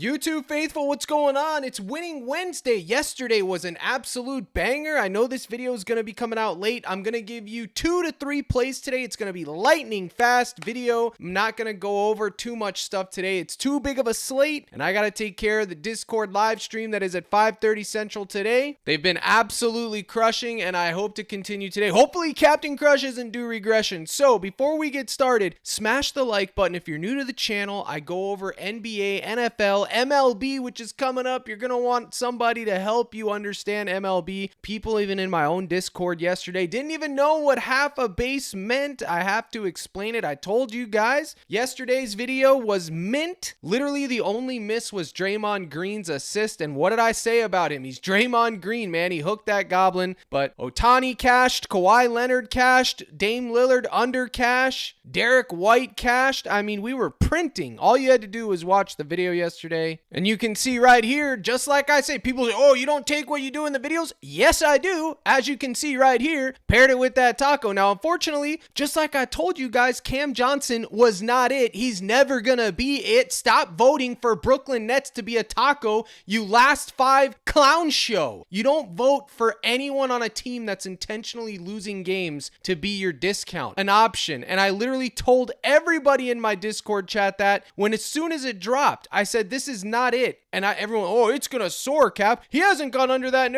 YouTube faithful, what's going on? It's Winning Wednesday. Yesterday was an absolute banger. I know this video is going to be coming out late. I'm going to give you 2 to 3 plays today. It's going to be lightning fast video. I'm not going to go over too much stuff today. It's too big of a slate, and I got to take care of the Discord live stream that is at 5:30 Central today. They've been absolutely crushing, and I hope to continue today. Hopefully, Captain Crush isn't due regression. So, before we get started, smash the like button. If you're new to the channel, I go over NBA, NFL, MLB, which is coming up. You're going to want somebody to help you understand MLB. People even in my own Discord yesterday didn't even know what half a base meant. I have to explain it. I told you guys. Yesterday's video was mint. Literally the only miss was Draymond Green's assist. And what did I say about him? He's Draymond Green, man. He hooked that goblin. But Ohtani cashed, Kawhi Leonard cashed, Dame Lillard under cash, Derek White cashed. I mean, we were printing. All you had to do was watch the video yesterday. And you can see right here, just like I say, people say, oh, you don't take what you do in the videos? Yes, I do. As you can see right here, paired it with that taco. Now, unfortunately, just like I told you guys, Cam Johnson was not it. He's never gonna be it. Stop voting for Brooklyn Nets to be a taco, you last 5 clown show. You don't vote for anyone on a team that's intentionally losing games to be your discount, an option. And I literally told everybody in my Discord chat that when as soon as it dropped, I said, this is not it. And everyone, oh, it's gonna soar, Cap. He hasn't gone under that.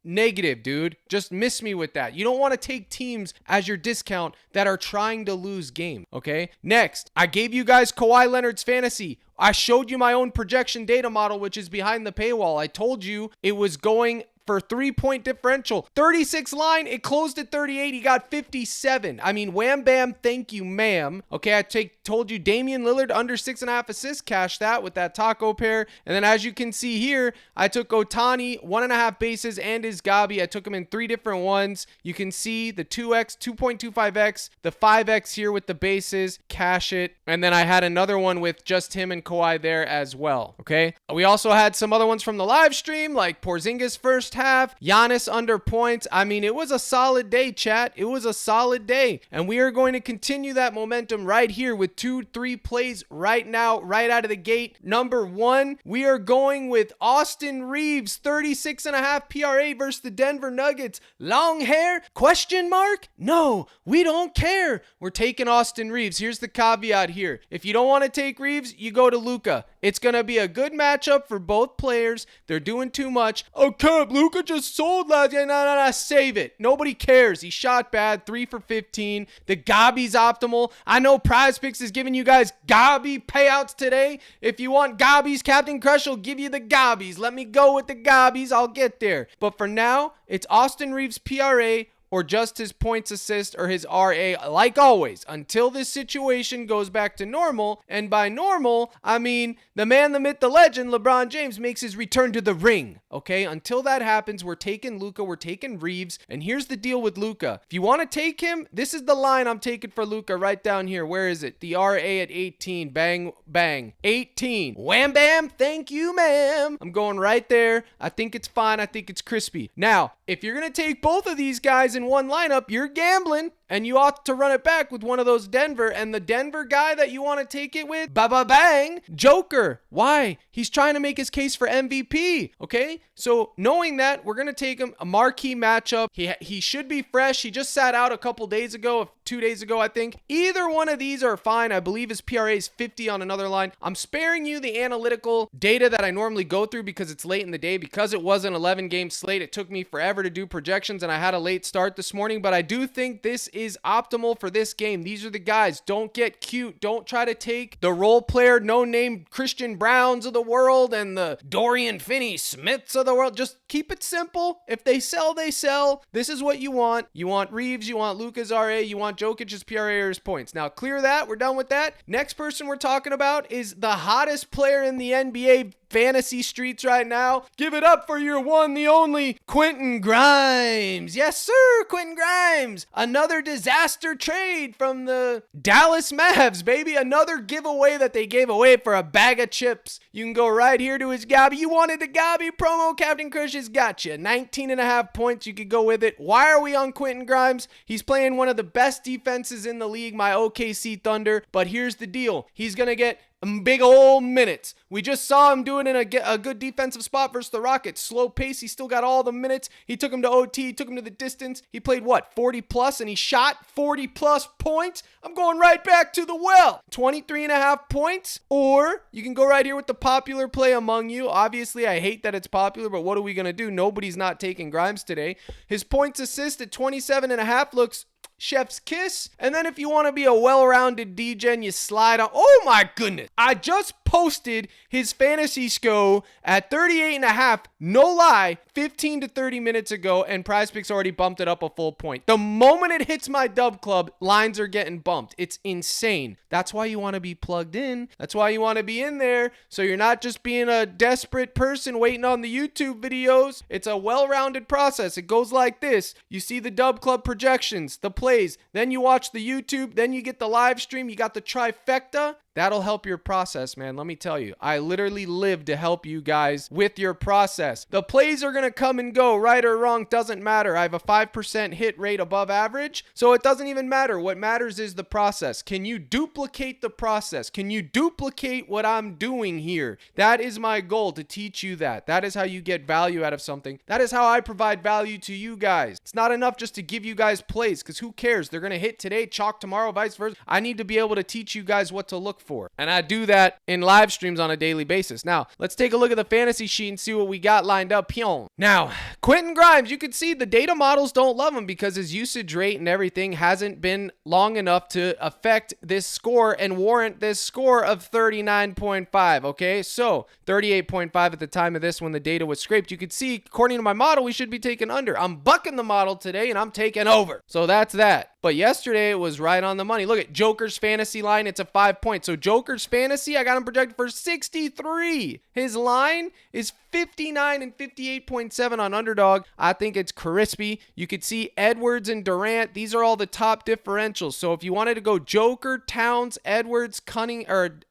Negative, dude. Just miss me with that. You don't want to take teams as your discount that are trying to lose game, okay? Next, I gave you guys Kawhi Leonard's fantasy. I showed you my own projection data model, which is behind the paywall. I told you it was going for 3-point differential. 36 line, it closed at 38. He got 57. I mean, wham bam, thank you, ma'am. Okay, I told you Damian Lillard under 6.5 assists, cash that with that taco pair. And then as you can see here, I took Ohtani, 1.5 bases, and his Gabi. I took him in 3 different ones. You can see the 2x, 2.25x, the 5x here with the bases, cash it. And then I had another one with just him and Kawhi there as well. Okay, we also had some other ones from the live stream, like Porzingis first half, Giannis under points. I mean, it was a solid day, chat. It was a solid day. And we are going to continue that momentum right here with 2-3 plays right now, right out of the gate. Number 1, we are going with Austin Reeves, 36.5 PRA versus the Denver Nuggets. Long hair? Question mark? No, we don't care. We're taking Austin Reeves. Here's the caveat here. If you don't want to take Reeves, you go to Luka. It's going to be a good matchup for both players. They're doing too much. Okay, Luka just sold last year. No, save it. Nobody cares. He shot bad, 3 for 15. The Gabi's optimal. I know PrizePicks is giving you guys Gabi payouts today. If you want Gabi's, Captain Crush will give you the Gabi's. Let me go with the Gabi's. I'll get there. But for now, it's Austin Reeves PRA or just his points assist or his RA, like always, until this situation goes back to normal. And by normal, I mean the man, the myth, the legend, LeBron James makes his return to the ring, okay? Until that happens, we're taking Luka, we're taking Reeves, and here's the deal with Luka. If you want to take him, this is the line I'm taking for Luka right down here. Where is it? The RA at 18, bang, bang, 18. Wham, bam, thank you, ma'am. I'm going right there. I think it's fine. I think it's crispy. Now, if you're going to take both of these guys in one lineup, you're gambling, and you ought to run it back with one of those Denver. And the Denver guy that you want to take it with, bang, Joker. Why? He's trying to make his case for MVP, okay? So knowing that, we're going to take him a marquee matchup. He should be fresh. He just sat out a couple days ago, 2 days ago, I think. Either one of these are fine. I believe his PRA is 50 on another line. I'm sparing you the analytical data that I normally go through because it's late in the day. Because it was an 11-game slate, it took me forever to do projections, and I had a late start this morning. But I do think this is optimal for this game. These are the guys. Don't get cute. Don't try to take the role player, no-name Christian Browns of the world and the Dorian Finney-Smiths of the world. Just keep it simple. If they sell, they sell. This is what you want. You want Reeves. You want Luka's RA. You want Jokic's PRA or his points. Now, clear that. We're done with that. Next person we're talking about is the hottest player in the NBA fantasy streets right now. Give it up for your one, the only, Quentin Grimes. Yes, sir, Quentin Grimes. Another disaster trade from the Dallas Mavs, baby. Another giveaway that they gave away for a bag of chips. You can go right here to his Gabi. You wanted the Gabi promo? Captain Crush has got you. 19.5 points. You could go with it. Why are we on Quentin Grimes? He's playing one of the best defenses in the league, my OKC Thunder. But here's the deal. He's going to get big old minutes. We just saw him doing in a good defensive spot versus the Rockets. Slow pace. He still got all the minutes. He took him to OT. He took him to the distance. He played what? 40 plus, and he shot 40 plus points. I'm going right back to the well. 23.5 points. Or you can go right here with the popular play among you. Obviously, I hate that it's popular, but what are we going to do? Nobody's not taking Grimes today. His points assist at 27.5 looks chef's kiss. And then if you want to be a well-rounded DGen, you slide on. Oh my goodness. I just posted his fantasy score at 38.5. No lie, 15 to 30 minutes ago, and PrizePicks already bumped it up a full point. The moment it hits my dub club, lines are getting bumped. It's insane. That's why you want to be plugged in. That's why you want to be in there. So you're not just being a desperate person waiting on the YouTube videos. It's a well-rounded process. It goes like this. You see the dub club projections, the plays, then you watch the YouTube, then you get the live stream, you got the trifecta. That'll help your process, man. Let me tell you, I literally live to help you guys with your process. The plays are going to come and go, right or wrong, doesn't matter. I have a 5% hit rate above average, so it doesn't even matter. What matters is the process. Can you duplicate the process? Can you duplicate what I'm doing here? That is my goal, to teach you that. That is how you get value out of something. That is how I provide value to you guys. It's not enough just to give you guys plays, because who cares? They're going to hit today, chalk tomorrow, vice versa. I need to be able to teach you guys what to look for. And I do that in live streams on a daily basis. Now, let's take a look at the fantasy sheet and see what we got lined up. Now, Quentin Grimes, you can see the data models don't love him because his usage rate and everything hasn't been long enough to affect this score and warrant this score of 39.5. Okay, so 38.5 at the time of this when the data was scraped. You could see, according to my model, we should be taking under. I'm bucking the model today and I'm taking over. So that's that. But yesterday it was right on the money. Look at Joker's fantasy line. It's a 5 point. So Joker's fantasy, I got him projected for 63. His line is 59 and 58.7 on Underdog. I think it's crispy. You could see Edwards and Durant. These are all the top differentials. So if you wanted to go Joker, Towns, Edwards,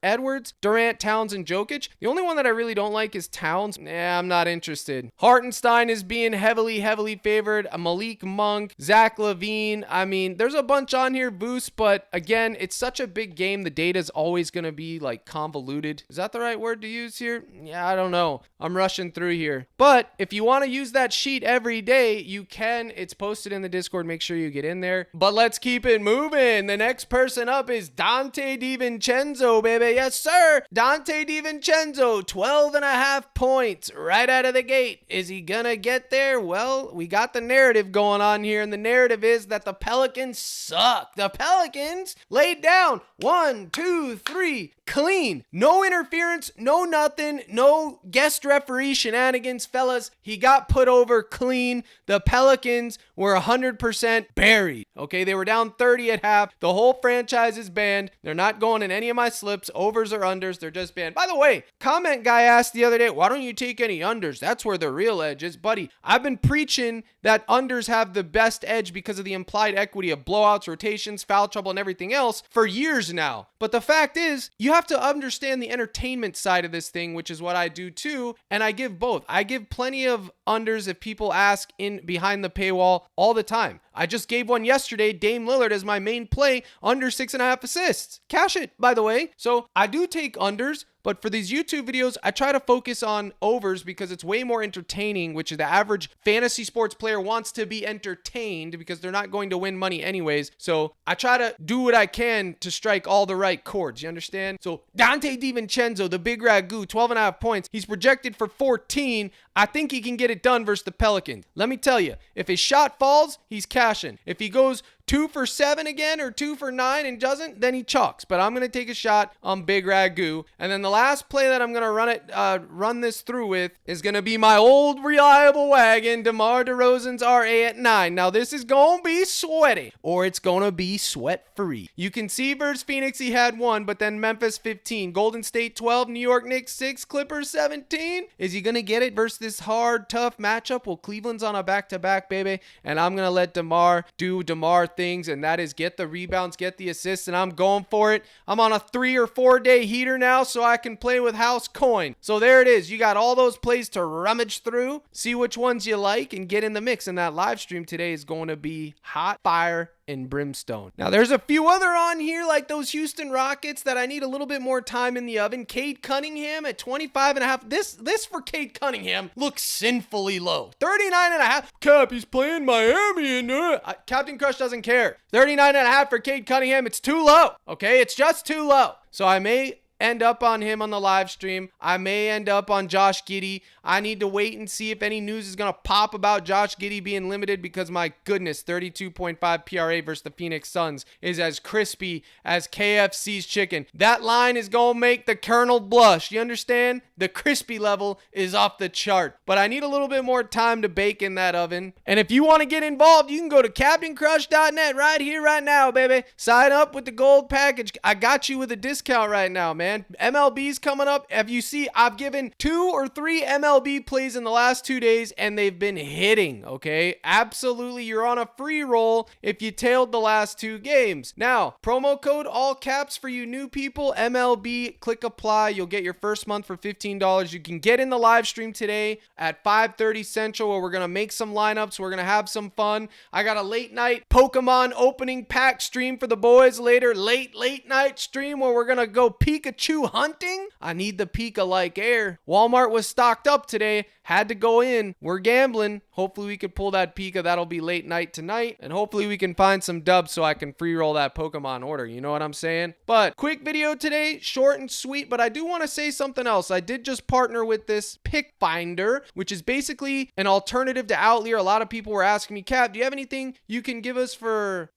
Edwards, Durant, Towns, and Jokic, the only one that I really don't like is Towns. I'm not interested. Hartenstein is being heavily favored. Malik Monk, Zach LaVine. I mean, there's a bunch on here, Boost, but again, it's such a big game. The data is always going to be like convoluted. Is that the right word to use here? Yeah, I don't know. I'm rushing through here. But if you want to use that sheet every day, you can. It's posted in the Discord. Make sure you get in there. But let's keep it moving. The next person up is Donte DiVincenzo, baby. Yes, sir. Donte DiVincenzo, 12.5 points right out of the gate. Is he going to get there? Well, we got the narrative going on here, and the narrative is that the Pelicans suck. The Pelicans laid down 1, 2, 3, clean. No interference, no nothing, no guest referee shenanigans, fellas. He got put over clean. The Pelicans were 100% buried. Okay, they were down 30 at half. The whole franchise is banned. They're not going in any of my slips, overs or unders. They're just banned. By the way, comment guy asked the other day, why don't you take any unders? That's where the real edge is. Buddy, I've been preaching that unders have the best edge because of the implied equity of blowouts, rotations, foul trouble, and everything else for years now. But the fact is, you have to understand the entertainment side of this thing, which is what I do too, and I give both. I give plenty of unders if people ask in behind the paywall all the time. I just gave one yesterday, Dame Lillard as my main play, under 6.5 assists. Cash it, by the way. So I do take unders, but for these YouTube videos, I try to focus on overs because it's way more entertaining, which is the average fantasy sports player wants to be entertained because they're not going to win money anyways. So I try to do what I can to strike all the right chords. You understand? So Donte DiVincenzo, the big ragu, 12.5 points. He's projected for 14. I think he can get it done versus the Pelicans. Let me tell you, if his shot falls, he's cashing. If he goes 2 for 7 again or 2 for 9 and doesn't, then he chalks. But I'm going to take a shot on Big Ragu. And then the last play that I'm going to run this through with is going to be my old reliable wagon, DeMar DeRozan's RA at 9. Now this is going to be sweaty, or it's going to be sweat free. You can see versus Phoenix he had 1, but then Memphis 15, Golden State 12, New York Knicks 6, Clippers 17. Is he going to get it versus this hard, tough matchup? Well, Cleveland's on a back-to-back, baby. And I'm going to let DeMar do DeMar things, and that is get the rebounds, get the assists, and I'm going for it. I'm on a 3 or 4 day heater now, so I can play with house coin. So there it is. You got all those plays to rummage through, see which ones you like, and get in the mix. And that live stream today is going to be hot fire and brimstone. Now, there's a few other on here, like those Houston Rockets, that I need a little bit more time in the oven. Cade Cunningham at 25.5. This for Cade Cunningham looks sinfully low. 39.5. Cap, he's playing Miami, and Captain Crush doesn't care. 39.5 for Cade Cunningham. It's too low. Okay, it's just too low. So I may end up on him on the live stream. I may end up on Josh Giddey. I need to wait and see if any news is going to pop about Josh Giddey being limited, because my goodness, 32.5 PRA versus the Phoenix Suns is as crispy as KFC's chicken. That line is going to make the Colonel blush. You understand? The crispy level is off the chart, but I need a little bit more time to bake in that oven. And if you want to get involved, you can go to CaptainCrush.net right here, right now, baby. Sign up with the gold package. I got you with a discount right now, man. MLB's coming up. I've given 2 or 3 MLB plays in the last 2 days, and they've been hitting, okay? Absolutely, you're on a free roll if you tailed the last 2 games. Now, promo code all caps for you new people, MLB, click apply. You'll get your first month for $15. You can get in the live stream today at 5:30 Central, where we're going to make some lineups. We're going to have some fun. I got a late night Pokemon opening pack stream for the boys later. Late night stream where we're going to go Pikachu hunting. I need the Pika-like air. Walmart was stocked up today. Had to go in. We're gambling. Hopefully we could pull that Pika. That'll be late night tonight. And hopefully we can find some dubs so I can free roll that Pokemon order. You know what I'm saying? But quick video today, short and sweet. But I do want to say something else. I did just partner with this Pick Finder, which is basically an alternative to Outlier. A lot of people were asking me, Cap, do you have anything you can give us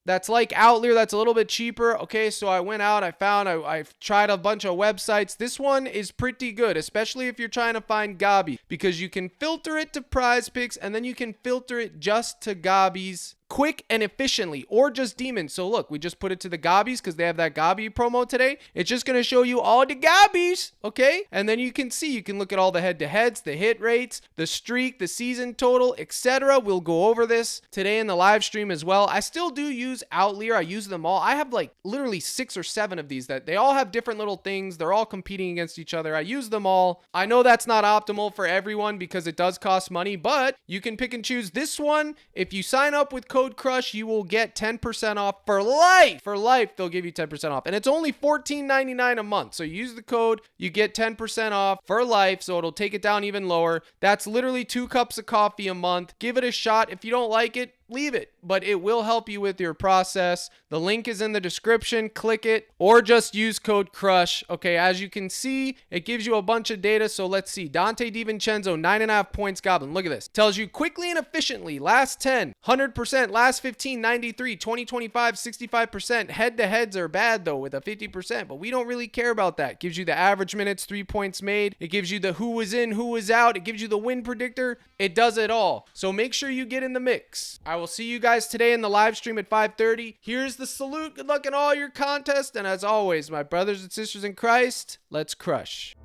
that's like Outlier that's a little bit cheaper? Okay, so I went out. I've tried a bunch of websites. This one is pretty good, especially if you're trying to find Gabi, because you can filter it to PrizePicks, and then you can filter it just to Gabi's quick and efficiently, or just demons. So look, we just put it to the Gabbies because they have that Gabi promo today. It's just going to show you all the Gabbies, okay? And then you can look at all the head-to-heads, the hit rates, the streak, the season total, etc. We'll go over this today in the live stream as well. I still do use Outlier. I use them all. I have like literally 6 or 7 of these that they all have different little things. They're all competing against each other. I use them all. I know that's not optimal for everyone because it does cost money, but you can pick and choose. This one, if you sign up with code CRUSH, you will get 10% off for life. For life, they'll give you 10% off. And it's only $14.99 a month. So you use the code, you get 10% off for life. So it'll take it down even lower. That's literally 2 cups of coffee a month. Give it a shot. If you don't like it, leave it, but it will help you with your process. The link is in the description. Click it or just use code CRUSH. Okay, as you can see, it gives you a bunch of data. So let's see. Donte DiVincenzo, 9.5 points Goblin. Look at this. Tells you quickly and efficiently. Last 10, 100%. Last 15, 93. 2025, 65%. Head-to-heads are bad, though, with a 50%, but we don't really care about that. Gives you the average minutes, 3 points made. It gives you the who was in, who was out. It gives you the win predictor. It does it all. So make sure you get in the mix. I will see you guys today in the live stream at 5:30. Here's the salute. Good luck in all your contests. And as always, my brothers and sisters in Christ, let's crush.